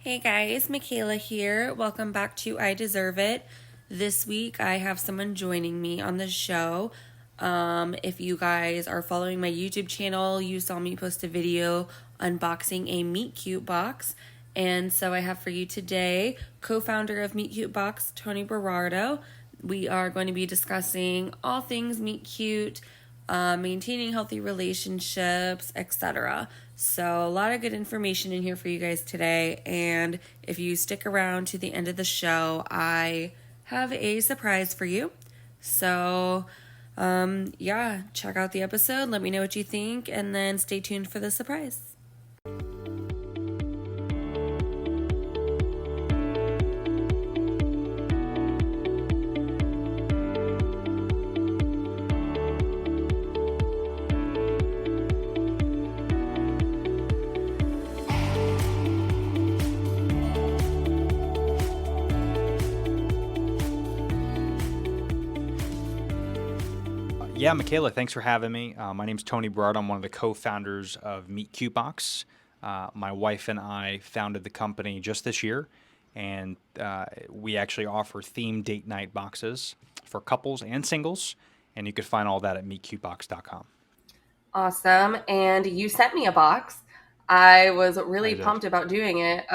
Hey guys, Michaela here. Welcome back to I Deserve It. This week I have someone joining me on the show. If you guys are following my YouTube channel, you saw me post a video unboxing a Meet Cute box. And so I have for you today co founder of Meet Cute Box, Tony Berardo. We are going to be discussing all things Meet Cute, maintaining healthy relationships, etc. So, a lot of good information in here for you guys today. And if you stick around to the end of the show, I have a surprise for you. So, yeah, check out the episode. Let me know what you think, and then stay tuned for the surprise. Yeah, Michaela, thanks for having me. My name's Tony Berardo. I'm one of the co-founders of Meet Cute Box. My wife and I founded the company just this year, and we actually offer themed date night boxes for couples and singles, and you can find all that at meetcutebox.com. Awesome. And you sent me a box. I was I really did. pumped about doing it.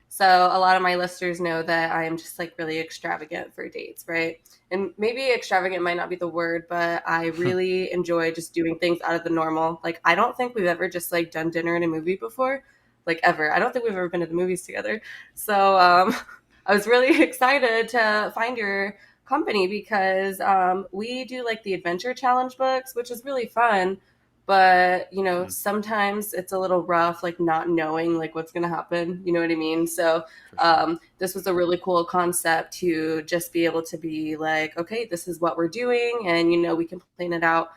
So a lot of my listeners know that I am just like really extravagant for dates, right? And maybe extravagant might not be the word, but I really enjoy just doing things out of the normal. Like I don't think we've ever just like done dinner and a movie before, like ever. I don't think we've ever been to the movies together. So I was really excited to find your company because we do like the adventure challenge books, which is really fun, but Hmm. sometimes it's a little rough, like not knowing like what's going to happen, you know what I mean? So For sure. this was a really cool concept to just be able to be like, okay, this is what we're doing, and we can plan it out.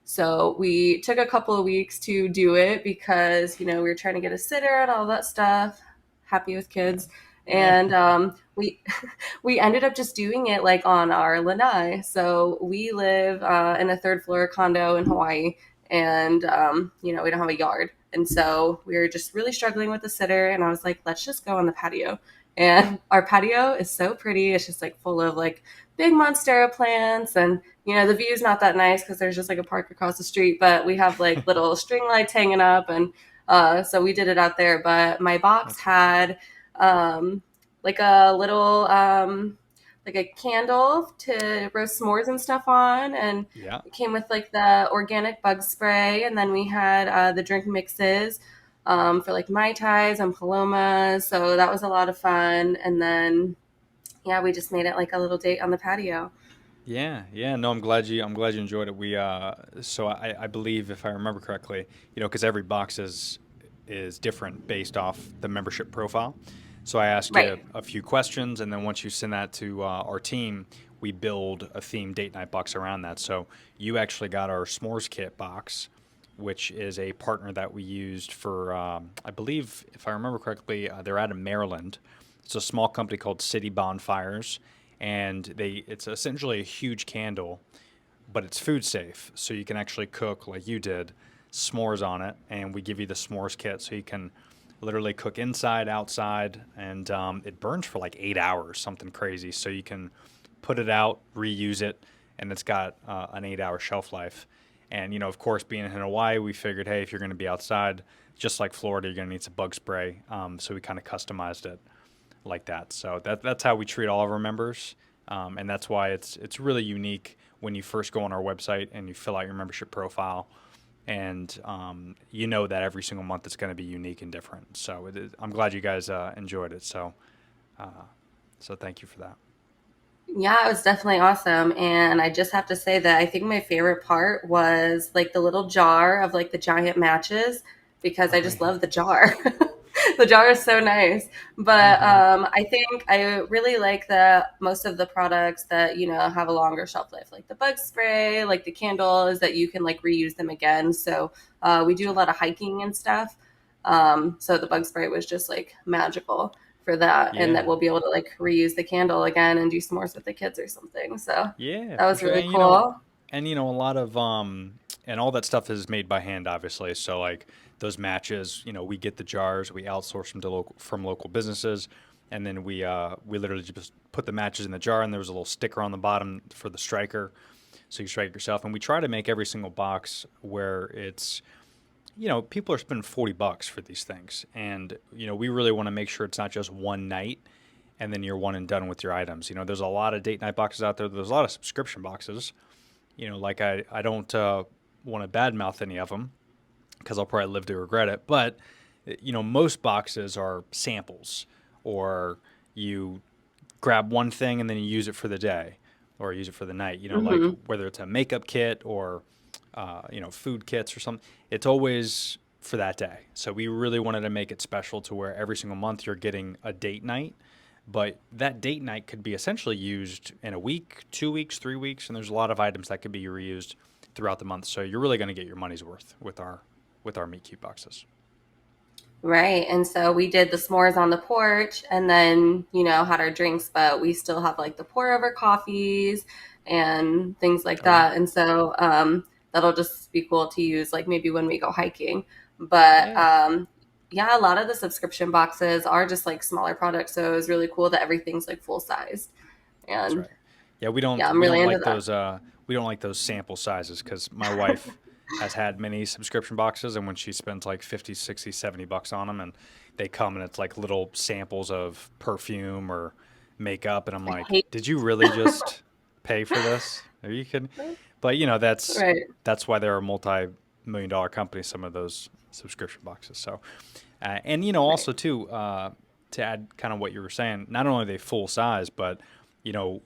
So we took a couple of weeks to do it because we were trying to get a sitter and all that stuff. Happy with kids. Yeah. And we ended up just doing it like on our lanai. So we live in a third floor condo in Hawaii, and we don't have a yard, and so we were just really struggling with the sitter. And I was like, let's just go on the patio. And our patio is so pretty. It's just like full of like big monstera plants, and the view's not that nice because there's just like a park across the street, but we have like little string lights hanging up, and so we did it out there. But my box That's awesome. had um, like a little like a candle to roast s'mores and stuff on, and Yeah. it came with like the organic bug spray, and then we had the drink mixes for like mai tais and palomas. So that was a lot of fun, and then yeah, we just made it like a little date on the patio. Yeah, yeah. No, I'm glad you enjoyed it. I believe if I remember correctly, because every box is different based off the membership profile. So I asked you Right. a few questions, and then once you send that to our team, we build a themed date night box around that. So you actually got our s'mores kit box, which is a partner that we used for, I believe, if I remember correctly, they're out of Maryland. It's a small company called City Bonfires, and it's essentially a huge candle, but it's food safe, so you can actually cook like you did, s'mores on it, and we give you the s'mores kit, so you can literally cook inside, outside, and it burns for like 8 hours, something crazy. So you can put it out, reuse it, and it's got an 8 hour shelf life. And of course, being in Hawaii, we figured, hey, if you're going to be outside, just like Florida, you're going to need some bug spray. So we kind of customized it like that. So that's how we treat all of our members, and that's why it's really unique when you first go on our website and you fill out your membership profile, and you know that every single month it's going to be unique and different. So I'm glad you guys enjoyed it. So thank you for that. Yeah, it was definitely awesome. And I just have to say that I think my favorite part was like the little jar of like the giant matches, because I Oh just yeah. love the jar. The jar is so nice. But I think I really like that most of the products that, have a longer shelf life, like the bug spray, like the candles, that you can like reuse them again. So we That's do a right. lot of hiking and stuff. So the bug spray was just like magical for that, and that Yeah. we'll be able to like reuse the candle again and do s'mores with the kids or something. So Yeah, that for was sure. really cool. And a lot of and all that stuff is made by hand, obviously. So like those matches, we get the jars, we outsource them to from local businesses, and then we literally just put the matches in the jar, and there was a little sticker on the bottom for the striker, so you strike it yourself. And we try to make every single box where it's, people are spending $40 for these things, and we really want to make sure it's not just one night and then you're one and done with your items. There's a lot of date night boxes out there. There's a lot of subscription boxes. Like I don't want to badmouth any of them because I'll probably live to regret it. But most boxes are samples, or you grab one thing and then you use it for the day, or use it for the night. Like Mm-hmm. whether it's a makeup kit or food kits or something. It's always for that day. So we really wanted to make it special to where every single month you're getting a date night. But that date night could be essentially used in a week, 2 weeks, 3 weeks, and there's a lot of items that could be reused throughout the month. So you're really going to get your money's worth with our meat cute boxes. Right. And so we did the s'mores on the porch and then, had our drinks, but we still have like the pour over coffees and things like Oh yeah, that. And so that'll just be cool to use like maybe when we go hiking. But yeah, yeah, a lot of the subscription boxes are just like smaller products. So it was really cool that everything's like full size. that's And right. Yeah, we don't yeah, I'm we really don't into like that. those sample sizes because my wife has had many subscription boxes, and when she spends like 50, 60, $70 on them, and they come and it's like little samples of perfume or makeup, and I'm I like, hate did you really just pay for this? Are you kidding? But right. that's why they're a multi-million dollar company, some of those subscription boxes. So and Right. also too, to add kind of what you were saying, not only are they full size, but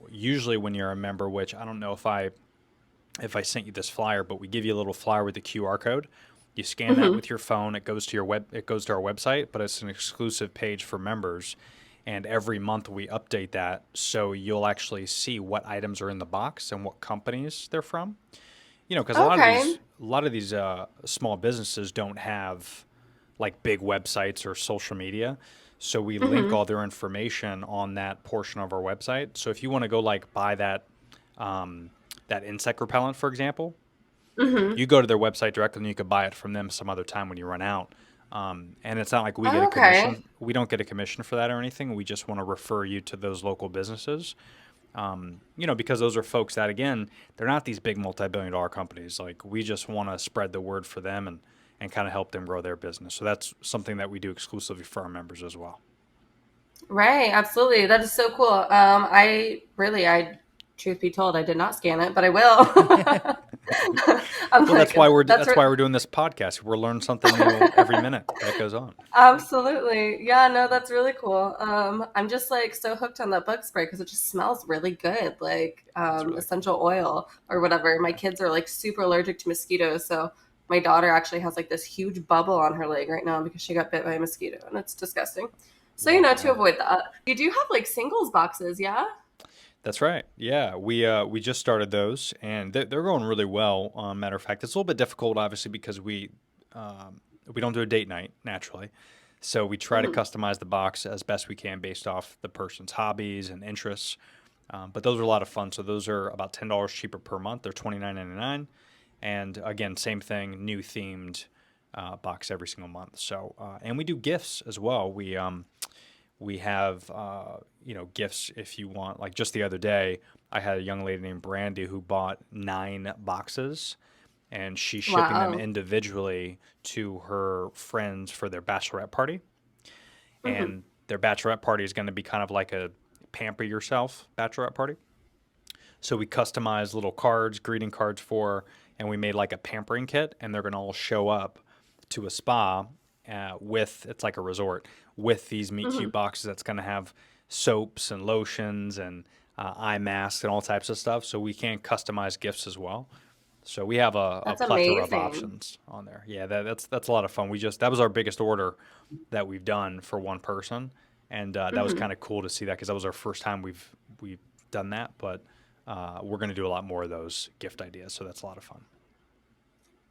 usually when you're a member, which I don't know if I sent you this flyer, but we give you a little flyer with the QR code. You scan that Hmm. with your phone. It goes to our website, but it's an exclusive page for members. And every month we update that, so you'll actually see what items are in the box and what companies they're from. Because a lot of Okay. these small businesses don't have like big websites or social media. So we link Hmm. all their information on that portion of our website. So if you want to go like buy that insect repellent, for example, Hmm. you go to their website directly and you could buy it from them some other time when you run out. And it's not like we get a Okay. commission. We don't get a commission for that or anything. We just want to refer you to those local businesses. Because those are folks that, again, they're not these big multi-billion dollar companies. Like we just want to spread the word for them and kind of help them grow their business. So that's something that we do exclusively for our members as well. Right, absolutely. That is so cool. Truth be told, I did not scan it, but I will. I'm Well, like, that's that's why we're doing this podcast. We're learning something new every minute that goes on. absolutely. Yeah, no, that's really cool. I'm just like so hooked on that bug spray because it just smells really good, like It's really cool. essential oil or whatever. My Yeah, kids are like super allergic to mosquitoes, so my daughter actually has like this huge bubble on her leg right now because she got bit by a mosquito, and it's disgusting. So, yeah, to no. avoid that, you do have like singles boxes, yeah? That's right. Yeah, we just started those, and they're going really well. Matter of fact, it's a little bit difficult, obviously, because we don't do a date night naturally, so we try to Hmm. customize the box as best we can based off the person's hobbies and interests. But those are a lot of fun. So those are about $10 cheaper per month. They're $29.99, and again, same thing, new themed box every single month. So and we do gifts as well. We have gifts if you want. Like just the other day, I had a young lady named Brandy who bought 9 boxes, and she's shipping them Wow. individually to her friends for their bachelorette party. Hmm. And their bachelorette party is going to be kind of like a pamper yourself bachelorette party. So we customized little cards, greeting cards for her, and we made like a pampering kit, and they're going to all show up to a spa with, it's like a resort, with these meet Hmm. cute boxes that's going to have soaps and lotions and eye masks and all types of stuff. So we can customize gifts as well. So we have a That's plethora of amazing. options on there. Yeah, that's a lot of fun. That was our biggest order that we've done for one person, and that was Hmm. kind of cool to see that because that was our first time we've done that. But we're going to do a lot more of those gift ideas, so that's a lot of fun.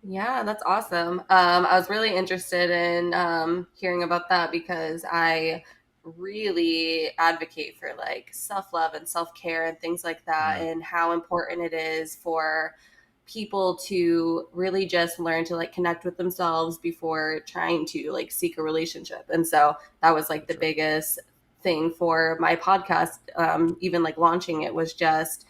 Yeah, that's awesome. I was really interested in hearing about that because I really advocate for like self love and self care and things like that, Mm, and how important it is for people to really just learn to like connect with themselves before trying to like seek a relationship. And so that was like the That's right. biggest thing for my podcast. Even like launching it was just,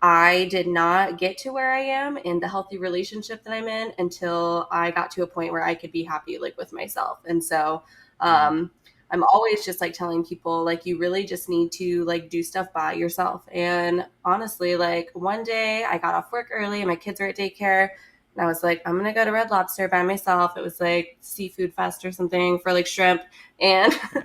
I did not get to where I am in the healthy relationship that I'm in until I got to a point where I could be happy like with myself. And so Hmm. um, I'm always just like telling people like you really just need to like do stuff by yourself. And honestly, like one day I got off work early and my kids were at daycare and I was like, I'm gonna go to Red Lobster by myself. It was like seafood fest or something for like shrimp. And Yeah,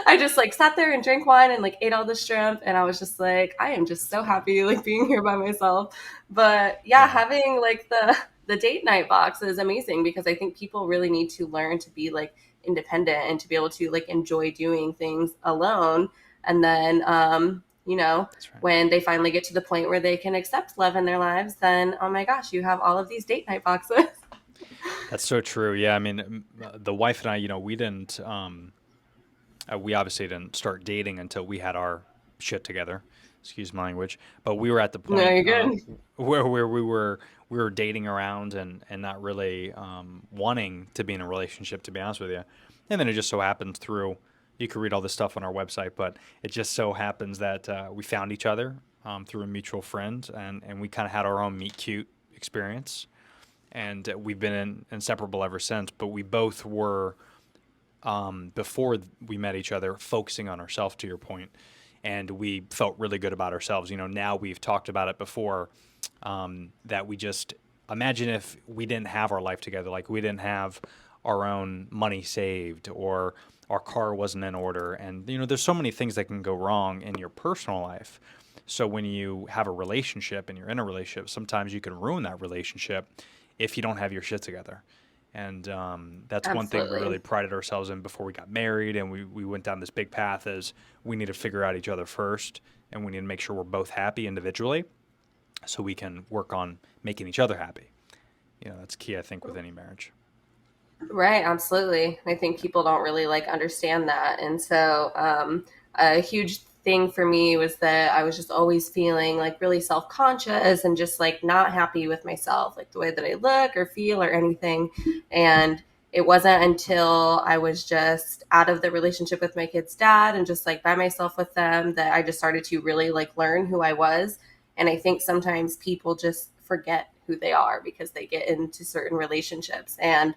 I just like sat there and drank wine and like ate all the shrimp and I was just like, I am just that's so fun. happy like being here by myself. But yeah, Yeah, having like the date night box is amazing because I think people really need to learn to be like independent and to be able to like enjoy doing things alone. And then that's right. when they finally get to the point where they can accept love in their lives, then oh my gosh, you have all of these date night boxes. That's so true. Yeah, I mean, the wife and I, we didn't, we obviously didn't start dating until we had our shit together. Excuse my language, but we were at the No, point you're good. where we were dating around and not really wanting to be in a relationship. To be honest with you, and then it just so happens through. You can read all this stuff on our website, but it just so happens that we found each other through a mutual friend, and we kind of had our own meet cute experience, and we've been inseparable ever since. But we both were before we met each other, focusing on ourselves, to your point, and we felt really good about ourselves. Now we've talked about it before, that we just imagine if we didn't have our life together, like we didn't have our own money saved or our car wasn't in order. And, there's so many things that can go wrong in your personal life. So when you have a relationship and you're in a relationship, sometimes you can ruin that relationship if you don't have your shit together. And that's one thing we really Absolutely. prided ourselves in before we got married. And we went down this big path as we need to figure out each other first. And we need to make sure we're both happy individually so we can work on making each other happy. That's key, I think, with any marriage. Right, absolutely. I think people don't really like understand that. And so a huge thing for me was that I was just always feeling like really self-conscious and just like not happy with myself, like the way that I look or feel or anything. And it wasn't until I was just out of the relationship with my kid's dad and just like by myself with them that I just started to really like learn who I was. And I think sometimes people just forget who they are because they get into certain relationships. And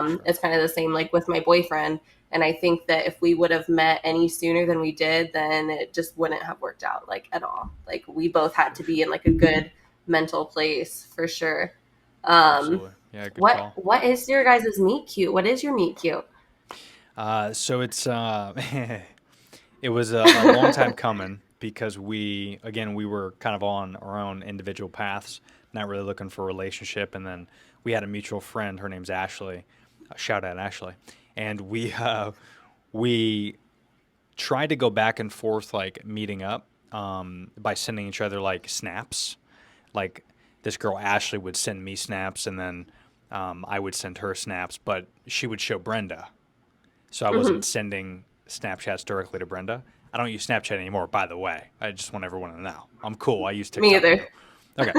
Sure. it's kind of the same like with my boyfriend. And I think that if we would have met any sooner than we did, then it just wouldn't have worked out like at all. Like we both had For to be sure. in like a good mental place for sure. Um, Absolutely. Yeah, good what call. what is your guys' meet cute? What is your meet cute? So it's it was a long time coming because we were kind of on our own individual paths, not really looking for a relationship, and then we had a mutual friend. Her name's Ashley. Shout out Ashley, and we tried to go back and forth like meeting up by sending each other like snaps. Like this girl Ashley would send me snaps, and then I would send her snaps, but she would show Brenda. So I wasn't Hmm. sending Snapchats directly to Brenda. I don't use Snapchat anymore, by the way. I just want everyone to know. I'm cool. I use Me TikTok either. now. Okay.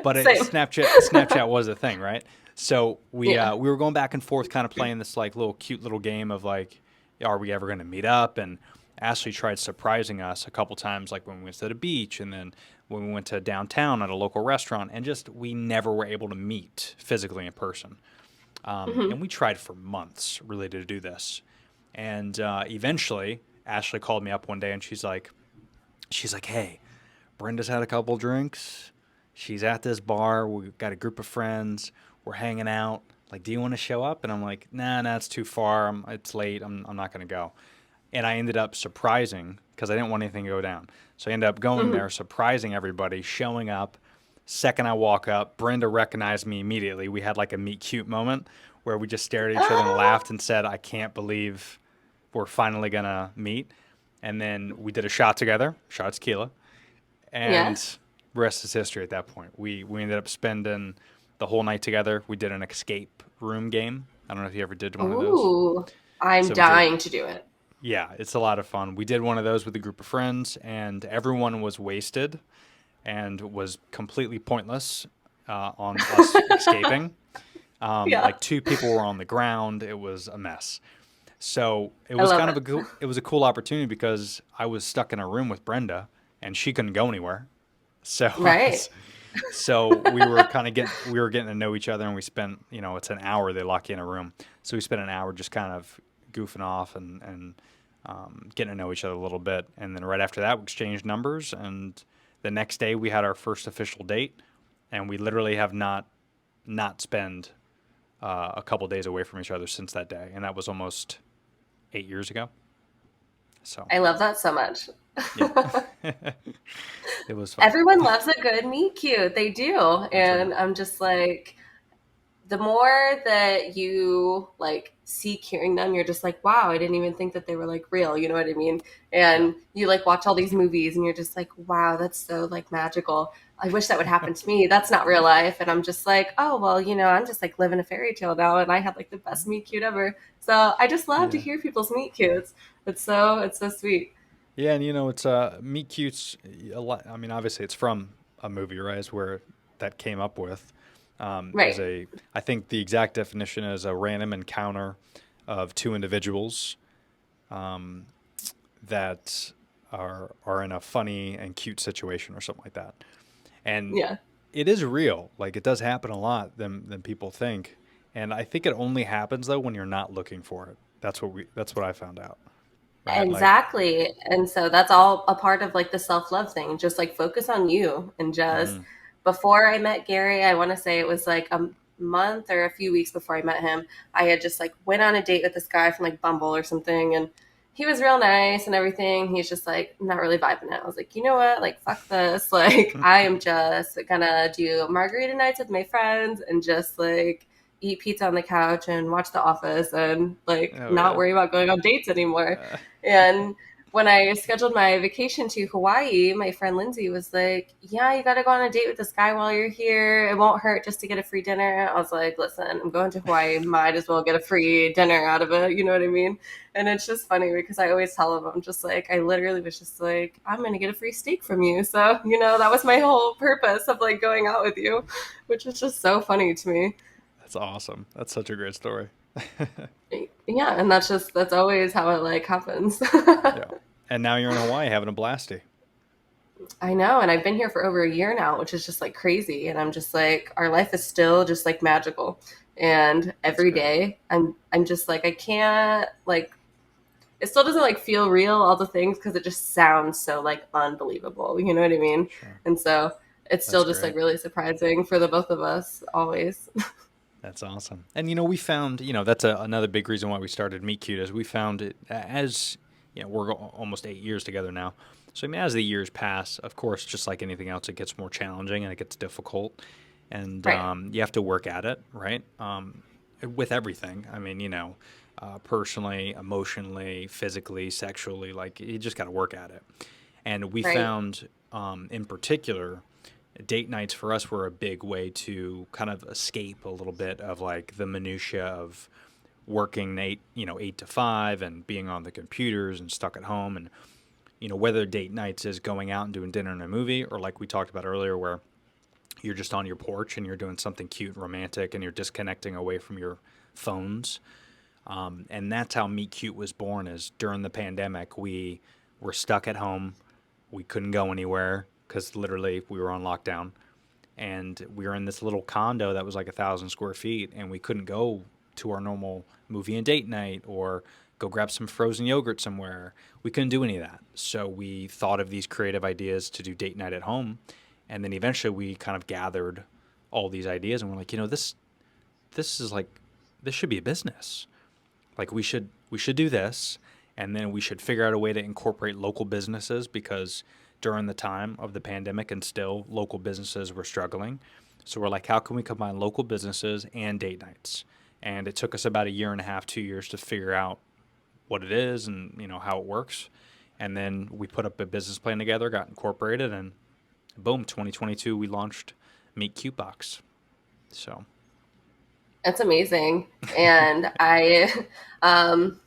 But Same. Snapchat was a thing, right? So we Yeah. uh, we were going back and forth, kind of playing this like little cute little game of like, are we ever going to meet up? And Ashley tried surprising us a couple times, like when we went to the beach, and then when we went to downtown at a local restaurant, and just we never were able to meet physically in person. Hmm. And we tried for months really to do this. And eventually, Ashley called me up one day, and she's like, hey, Brenda's had a couple drinks. She's at this bar. We've got a group of friends. We're hanging out. Like, do you want to show up? And I'm like, nah, it's too far. It's late. I'm not going to go. And I ended up surprising because I didn't want anything to go down. So I ended up going Hmm. there, surprising everybody, showing up. Second I walk up, Brenda recognized me immediately. We had like a meet cute moment where we just stared at each other and Ah, laughed and said, I can't believe we're finally going to meet. And then we did a shot together, shot tequila, yeah. and rest is history at that point. We ended up spending the whole night together. We did an escape room game. I don't know if you ever did one of those. Ooh, I'm So we did, dying to do it. yeah, it's a lot of fun. We did one of those with a group of friends, and everyone was wasted and was completely pointless. on us escaping. Yeah, Like two people were on the ground. It was a mess. So it I was love kind of it. it was a cool opportunity because I was stuck in a room with Brenda and she couldn't go anywhere. So Right. so we were getting to know each other, and we spent, it's an hour they lock you in a room. So we spent an hour just kind of goofing off and getting to know each other a little bit. And then right after that we exchanged numbers, and the next day we had our first official date, and we literally have not spent a couple days away from each other since that day, and that was almost 8 years ago. So I love that so much. yeah, it was fun. Everyone loves a good meet cute. They do. That's right. And I'm just like, the more that you like seek hearing them, you're just like, wow, I didn't even think that they were like real. You know what I mean? Yeah, And you like watch all these movies and you're just like, wow, that's so like magical. I wish that would happen to me. That's not real life. And I'm just like, oh, well, I'm just like living a fairy tale now. And I had like the best meet cute ever. So I just love to yeah, hear people's meet cutes. It's so sweet. yeah. And it's meet cutes a lot. I mean, obviously it's from a movie, right? Is where that came up with. Is Right. a I think the exact definition is a random encounter of two individuals that are in a funny and cute situation or something like that. And Yeah. it is real. Like, it does happen a lot than people think. And I think it only happens though when you're not looking for it. That's what I found out. Right? Like, Exactly. And so that's all a part of like the self-love thing. Just like focus on you and just mhm. before I met Gary, I want to say it was like a month or a few weeks before I met him, I had just like went on a date with this guy from like Bumble or something and he was real nice and everything. He's just like not really vibing it. I was like, you know what? Like fuck this. Like I am just gonna do margarita nights with my friends and just like eat pizza on the couch and watch The Office and like Oh not yeah. worry about going on dates anymore. Uh, And when I scheduled my vacation to Hawaii, my friend Lindsay was like, yeah, you got to go on a date with this guy while you're here. It won't hurt just to get a free dinner. I was like, listen, I'm going to Hawaii. Might as well get a free dinner out of it. You know what I mean? And it's just funny because I always tell him, I'm just like, I literally was just like, I'm going to get a free steak from you. So, that was my whole purpose of like going out with you, which is just so funny to me. that's awesome. That's such a great story. Yeah. And that's always how it like happens. Yeah. And now you're in Hawaii having a blasty. I know, and I've been here for over a year now, which is just like crazy. And I'm just like, our life is still just like magical. And That's every great. day, I'm just like, I can't like. It still doesn't like feel real, all the things, because it just sounds so like unbelievable. You know what I mean? Sure. And so it's That's still just like great. really surprising for the both of us always. That's awesome. And we found, that's another big reason why we started Meet Cute, is we found it as, we're almost 8 years together now. So I mean, as the years pass, of course, just like anything else, it gets more challenging and it gets difficult, and Right. you have to work at it, right? With everything. I mean, personally, emotionally, physically, sexually, like you just got to work at it. And we Right. found, in particular, date nights for us were a big way to kind of escape a little bit of like the minutia of working 8 to 5 and being on the computers and stuck at home. And whether date nights is going out and doing dinner and a movie, or like we talked about earlier, where you're just on your porch and you're doing something cute and romantic and you're disconnecting away from your phones. And that's how Meet Cute was born. Is during the pandemic, we were stuck at home. We couldn't go anywhere because literally we were on lockdown, and we were in this little condo that was like 1,000 square feet, and we couldn't go to our normal movie and date night or go grab some frozen yogurt somewhere. We couldn't do any of that. So we thought of these creative ideas to do date night at home, and then eventually we kind of gathered all these ideas, and we're like, this is like, this should be a business. Like, we should do this, and then we should figure out a way to incorporate local businesses, because during the time of the pandemic and still local businesses were struggling. So we're like, how can we combine local businesses and date nights? And it took us about a year and a half, 2 years to figure out what it is and how it works. And then we put up a business plan together, got incorporated, and boom, 2022 we launched Meet Cute Box. So That's amazing. And I, um,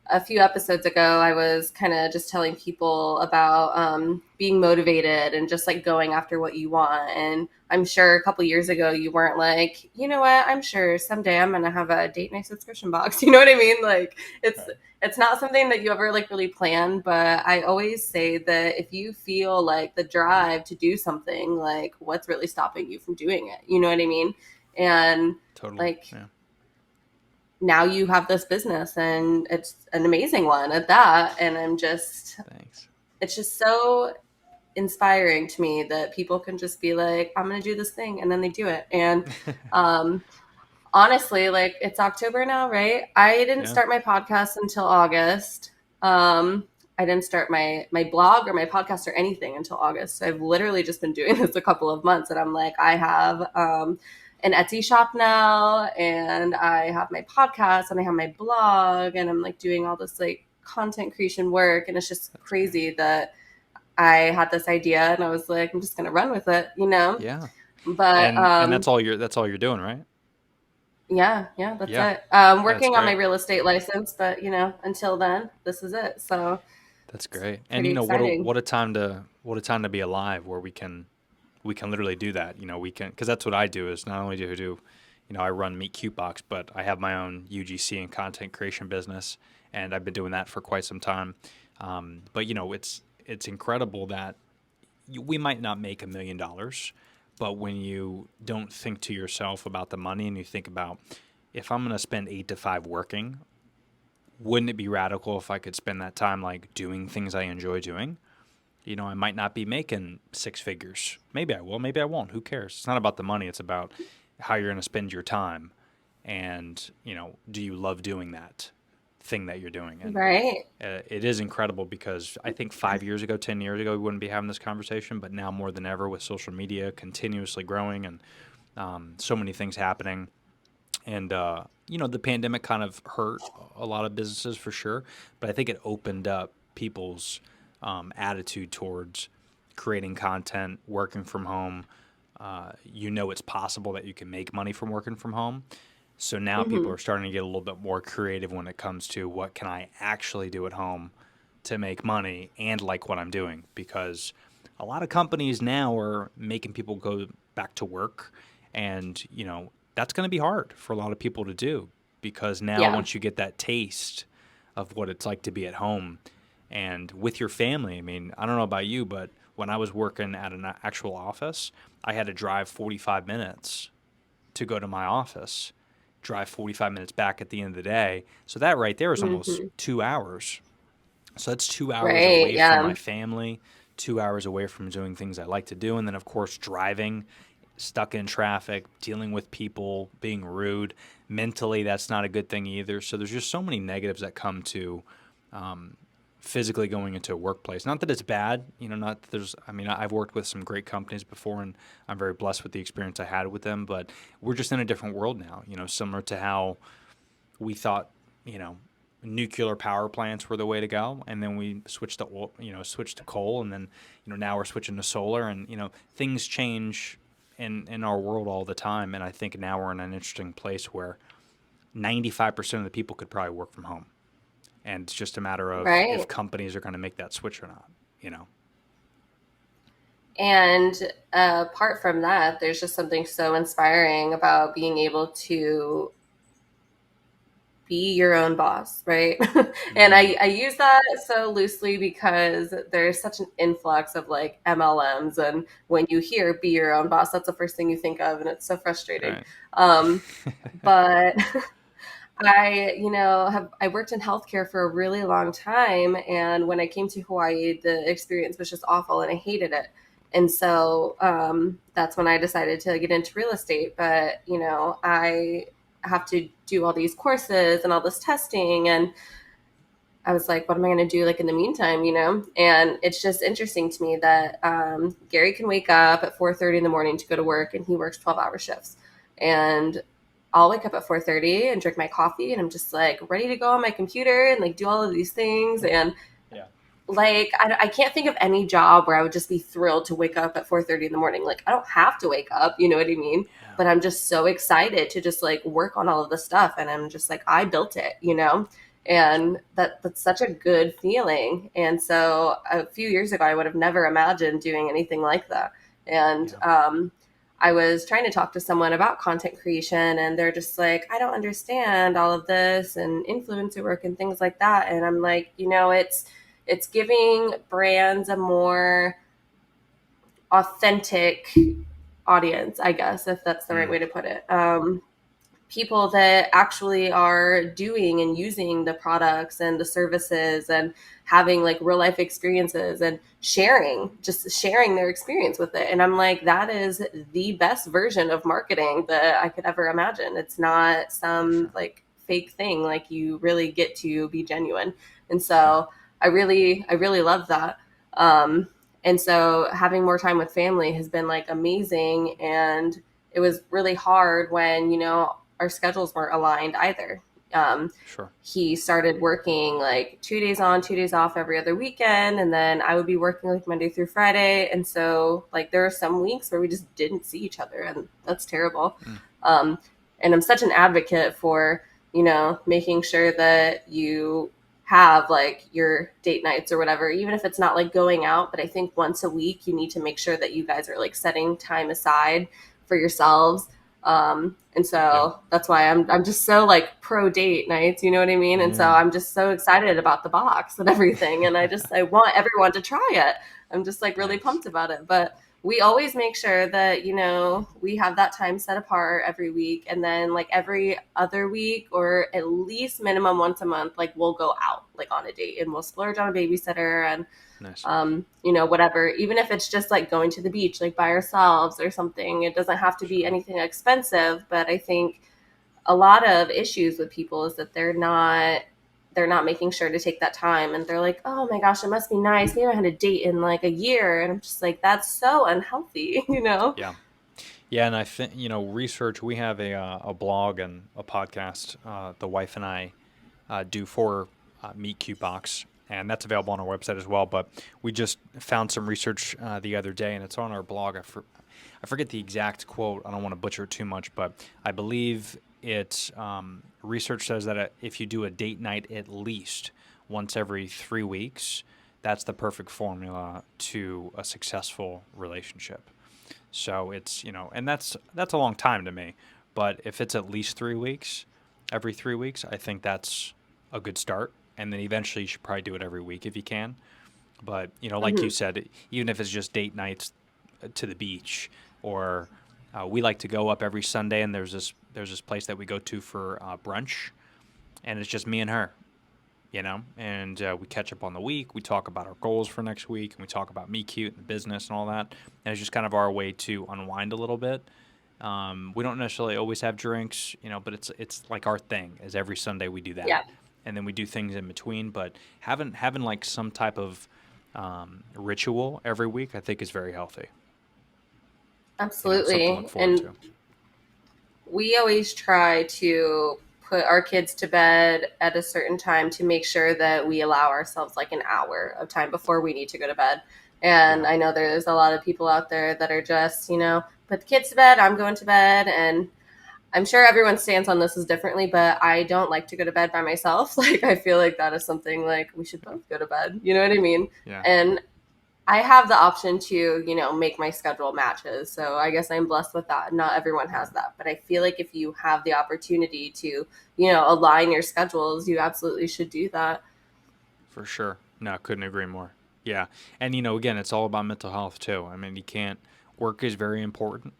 a few episodes ago, I was kind of just telling people about being motivated and just like going after what you want. And I'm sure a couple years ago, you weren't like, you know what? I'm sure someday I'm gonna have a date night subscription box. You know what I mean? Like Right. it's not something that you ever like really plan. But I always say that if you feel like the drive to do something, like what's really stopping you from doing it? You know what I mean? And Totally. like Yeah. now you have this business and it's an amazing one at that. And Thanks. it's just so inspiring to me that people can just be like, I'm going to do this thing. And then they do it. And um, honestly, like it's October now, right? I didn't Yeah. start my podcast until August. I didn't start my blog or my podcast or anything until August. So I've literally just been doing this a couple of months, and I'm like, I have an Etsy shop now, and I have my podcast, and I have my blog, and I'm like doing all this like content creation work, and it's just That's great. crazy that I had this idea, and I was like, I'm just gonna run with it, you know. Yeah. But And that's all you're doing, right? yeah, that's Yeah. it. That's Working on my great. real estate license, but until then, this is it. So That's it's great. And pretty what a exciting. what a time to be alive where we can literally do that. We can, because that's what I do. Is not only do I run Meet Cute Box, but I have my own UGC and content creation business, and I've been doing that for quite some time. But it's incredible that we might not make $1 million, but when you don't think to yourself about the money and you think about, if I'm going to spend 8 to 5 working, wouldn't it be radical if I could spend that time like doing things I enjoy doing? I might not be making 6 figures. Maybe I will, maybe I won't. Who cares? It's not about the money, it's about how you're going to spend your time. And, do you love doing that thing that you're doing? And Right. it is incredible because I think 5 years ago, 10 years ago, we wouldn't be having this conversation. But now more than ever, with social media continuously growing and so many things happening, and the pandemic kind of hurt a lot of businesses for sure, but I think it opened up people's attitude towards creating content, working from home. It's possible that you can make money from working from home. So now people Hmm. are starting to get a little bit more creative when it comes to what can I actually do at home to make money and like what I'm doing, because a lot of companies now are making people go back to work, and that's going to be hard for a lot of people to do, because now Yeah. once you get that taste of what it's like to be at home and with your family. I mean, I don't know about you, but when I was working at an actual office, I had to drive 45 minutes to go to my office, drive 45 minutes back at the end of the day. So that right there is almost Hmm. 2 hours. So that's 2 hours Right. away from Yeah. my family, 2 hours away from doing things I like to do. And then, of course, driving, stuck in traffic, dealing with people, being rude. Mentally, that's not a good thing either. So there's just so many negatives that come to physically going into a workplace. Not that it's bad, not that I mean, I've worked with some great companies before, and I'm very blessed with the experience I had with them, but we're just in a different world now, similar to how we thought, you know, nuclear power plants were the way to go, and then we switched to switched to coal, and then now we're switching to solar, and things change in our world all the time, and I think now we're in an interesting place where 95% of the people could probably work from home, and it's just a matter of if Right. companies are going to make that switch or not. You know. And apart from that, there's just something so inspiring about being able to be your own boss, right? And Mm-hmm. I use that so loosely because there's such an influx of like MLMs. And when you hear be your own boss, that's the first thing you think of. And it's so frustrating. Right. Um, but I worked in healthcare for a really long time. And when I came to Hawaii, the experience was just awful and I hated it. And so that's when I decided to get into real estate. But, I have to do all these courses and all this testing. And I was like, what am I going to do like in the meantime, And it's just interesting to me that Gary can wake up at 4:30 in the morning to go to work and he works 12-hour shifts. And I'll wake up at 4:30 and drink my coffee and I'm just like ready to go on my computer and like do all of these things. And Yeah. like, I can't think of any job where I would just be thrilled to wake up at 4:30 in the morning. Like, I don't have to wake up, you know what I mean? Yeah. But I'm just so excited to just like work on all of the stuff. And I'm just like, I built it, And that's such a good feeling. And so a few years ago, I would have never imagined doing anything like that. And Yeah. I was trying to talk to someone about content creation, and they're just like, I don't understand all of this and influencer work and things like that. And I'm like, it's giving brands a more authentic audience, I guess, if that's the right Mm, way to put it. People that actually are doing and using the products and the services and having like real life experiences and just sharing their experience with it. And I'm like, that is the best version of marketing that I could ever imagine. It's not for some sure. like fake thing. Like, you really get to be genuine. And Yeah. so I really love that. Um, and so having more time with family has been like amazing. And it was really hard when, our schedules weren't aligned either. Um, Sure. he started working like 2 days on, 2 days off every other weekend. And then I would be working like Monday through Friday. And so, like, there are some weeks where we just didn't see each other. And that's terrible. Mm, Um, and I'm such an advocate for, making sure that you have like your date nights or whatever, even if it's not like going out. But I think once a week, you need to make sure that you guys are like setting time aside for yourselves. And yeah. so that's why I'm just so like pro date nights, you know what I mean? And so Yeah. I'm just so excited about the box and everything. And I want everyone to try it. I'm just like really Nice. pumped about it. But we always make sure that, we have that time set apart every week. And then like every other week, or at least minimum once a month, like we'll go out like on a date and we'll splurge on a babysitter and Nice. whatever, even if it's just like going to the beach, like by ourselves or something. It doesn't have to be Sure. anything expensive, but I think a lot of issues with people is that they're not making sure to take that time, and they're like, oh my gosh, it must be nice. We haven't had a date in like a year. And I'm just like, that's so unhealthy, you know? Yeah. Yeah, and I think research. We have a blog and a podcast. The wife and I do for Meet Cute Box, and that's available on our website as well. But we just found some research the other day, and it's on our blog. I forget the exact quote. I don't want to butcher it too much, but I believe it's research says that if you do a date night at least once every 3 weeks, that's the perfect formula to a successful relationship. So it's and that's a long time to me. But if it's at least 3 weeks, every 3 weeks, I think that's a good start. And then eventually you should probably do it every week if you can. But like you Hmm. said, even if it's just date nights to the beach, or we like to go up every Sunday, and there's this place that we go to for brunch, and it's just me and her. And we catch up on the week. We talk about our goals for next week, and we talk about Me Cute and the business and all that. And it's just kind of our way to unwind a little bit. We don't necessarily always have drinks, but it's like our thing. Is every Sunday we do that, Yeah, and then we do things in between. But having like some type of ritual every week, I think is very healthy. Something to look absolutely. forward And to. we always try to put our kids to bed at a certain time to make sure that we allow ourselves like an hour of time before we need to go to bed. And Yeah, I know there's a lot of people out there that are just, put the kids to bed, I'm going to bed. And I'm sure everyone's stance on this is differently, but I don't like to go to bed by myself. Like, I feel like that is something like we should both go to bed. You know what I mean? yeah, And I have the option to, make my schedule matches. So I guess I'm blessed with that. Not everyone yeah, has that. But I feel like if you have the opportunity to, align your schedules, you absolutely should do that. for sure. No, couldn't agree more. Yeah, and again, it's all about mental health too. I mean, you can't. Work is very important,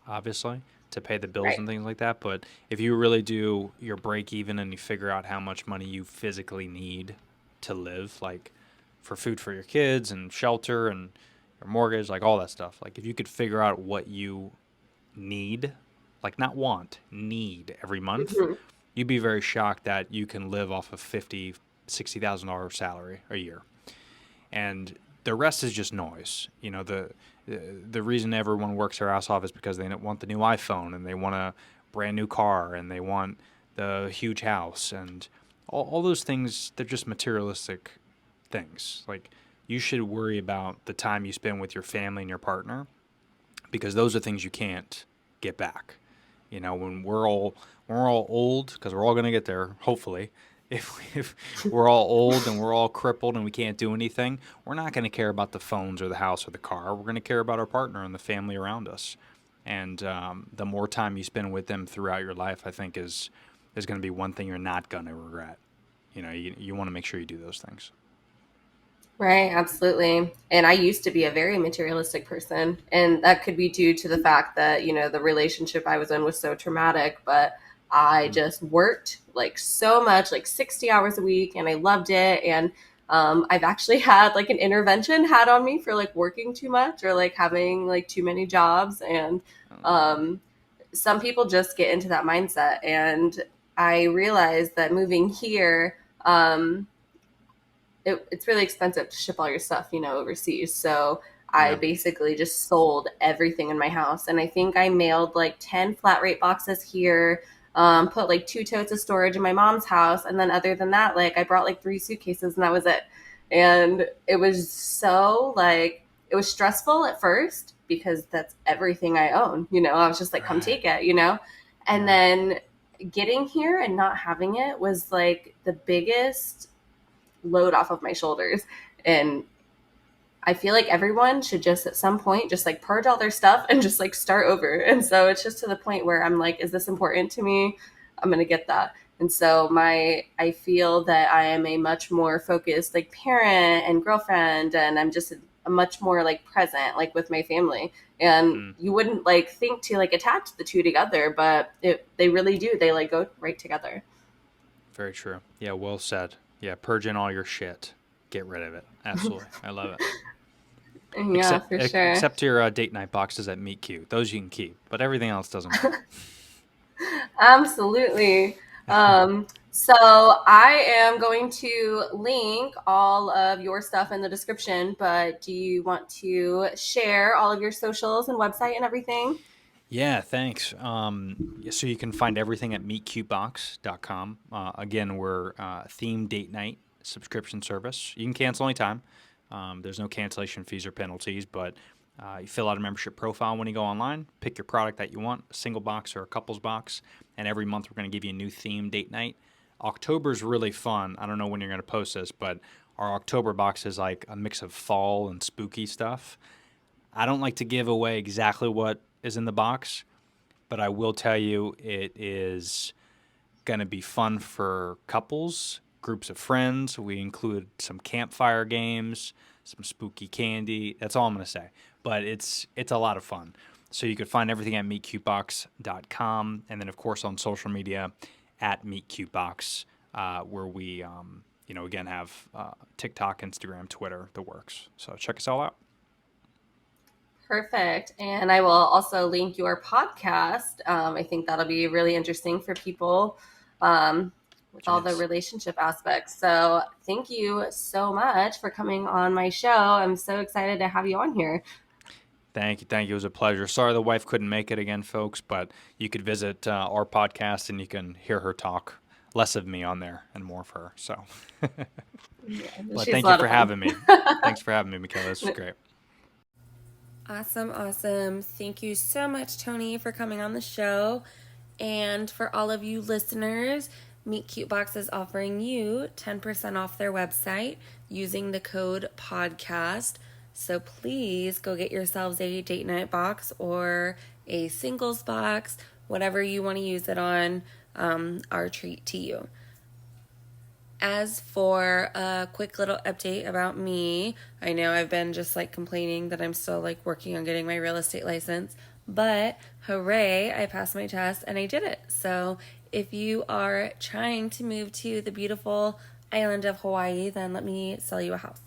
obviously, to pay the bills Right. and things like that. But if you really do your break even and you figure out how much money you physically need to live, like for food for your kids and shelter and your mortgage, like all that stuff, like if you could figure out what you need, like not want, need every month, Hmm. you'd be very shocked that you can live off of 50, $60,000 salary a year, and the rest is just noise. The reason everyone works their ass off is because they want the new iPhone and they want a brand new car and they want the huge house and all those things. They're just materialistic things. Like, you should worry about the time you spend with your family and your partner, because those are things you can't get back. When we're all old, because we're all gonna get there, hopefully. If we're all old and we're all crippled and we can't do anything, we're not going to care about the phones or the house or the car. We're going to care about our partner and the family around us. And the more time you spend with them throughout your life, I think is going to be one thing you're not going to regret. You want to make sure you do those things. Right, absolutely. And I used to be a very materialistic person, and that could be due to the fact that, the relationship I was in was so traumatic, but I Mm. just worked like so much, like 60 hours a week, and I loved it. And I've actually had like an intervention had on me for like working too much or like having like too many jobs. And Oh no. um, some people just get into that mindset. And I realized that moving here, it's really expensive to ship all your stuff, overseas. So I Yeah. basically just sold everything in my house. And I think I mailed like 10 flat rate boxes here, put like 2 totes of storage in my mom's house. And then other than that, like I brought like 3 suitcases and that was it. And it was so like, it was stressful at first because that's everything I own. I was just like, come Right. take it, and Right. then getting here and not having it was like the biggest load off of my shoulders. And I feel like everyone should just at some point just like purge all their stuff and just like start over. And so it's just to the point where I'm like, is this important to me? I'm going to get that. And so I feel that I am a much more focused like parent and girlfriend, and I'm just a much more like present like with my family. And Mm. you wouldn't like think to like attach the two together, but they really do. They like go right together. Very true. Yeah. Well said. Yeah. Purging all your shit. Get rid of it. Absolutely. I love it. Yeah, Except for sure. except your date night boxes at Meet Cute. Those you can keep, but everything else doesn't matter. Absolutely. So I am going to link all of your stuff in the description, but do you want to share all of your socials and website and everything? Yeah, thanks. Yeah, so you can find everything at meetcutebox.com. Again, we're theme date night subscription service. You can cancel anytime. There's no cancellation fees or penalties, but you fill out a membership profile when you go online, pick your product that you want, a single box or a couples box, and every month we're going to give you a new theme date night. October's really fun. I don't know when you're going to post this, but our October box is like a mix of fall and spooky stuff. I don't like to give away exactly what is in the box, but I will tell you it is going to be fun for couples, groups of friends. We include some campfire games, some spooky candy. That's all I'm going to say. But it's a lot of fun. So you can find everything at meetcutebox.com, and then of course on social media at meetcutebox, where we again have TikTok, Instagram, Twitter, the works. So check us all out. Perfect. And I will also link your podcast. I think that'll be really interesting for people with all the Yes. relationship aspects. So thank you so much for coming on my show. I'm so excited to have you on here. Thank you. Thank you. It was a pleasure. Sorry the wife couldn't make it again, folks, but you could visit our podcast and you can hear her talk. Less of me on there and more of her. So, Yeah, but she's a thank you lot for of fun. having me. Thanks for having me, Michaela. This was great. Awesome, awesome. Thank you so much, Tony, for coming on the show. And for all of you listeners, Meet Cute Box is offering you 10% off their website using the code podcast. So please go get yourselves a date night box or a singles box, whatever you want to use it on, our treat to you. As for a quick little update about me, I know I've been just like complaining that I'm still like working on getting my real estate license, but hooray, I passed my test and I did it. So if you are trying to move to the beautiful island of Hawaii, then let me sell you a house.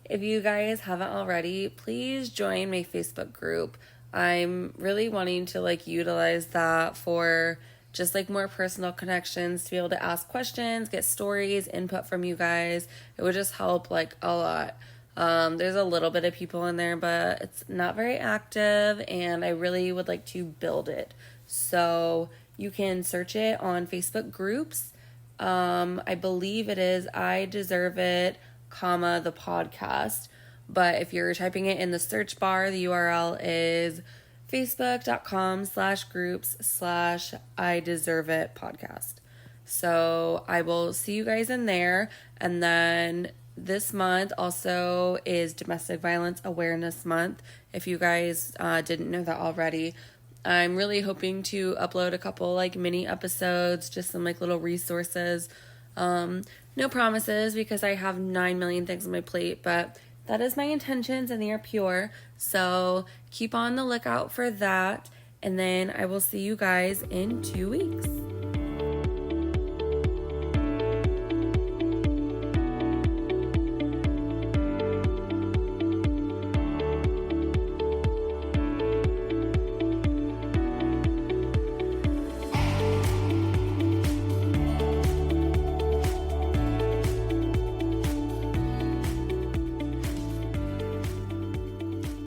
If you guys haven't already, please join my Facebook group. I'm really wanting to like utilize that for just like more personal connections, to be able to ask questions, get stories, input from you guys. It would just help like a lot. There's a little bit of people in there, but it's not very active, and I really would like to build it. So you can search it on Facebook groups. I believe it is I Deserve It, comma, the podcast. But if you're typing it in the search bar, the URL is facebook.com/groups/I Deserve It podcast. So I will see you guys in there. And then this month also is Domestic Violence Awareness Month, if you guys didn't know that already. I'm really hoping to upload a couple like mini episodes, just some like little resources. No promises because I have 9 million things on my plate, but that is my intentions and they are pure. So keep on the lookout for that. And then I will see you guys in 2 weeks.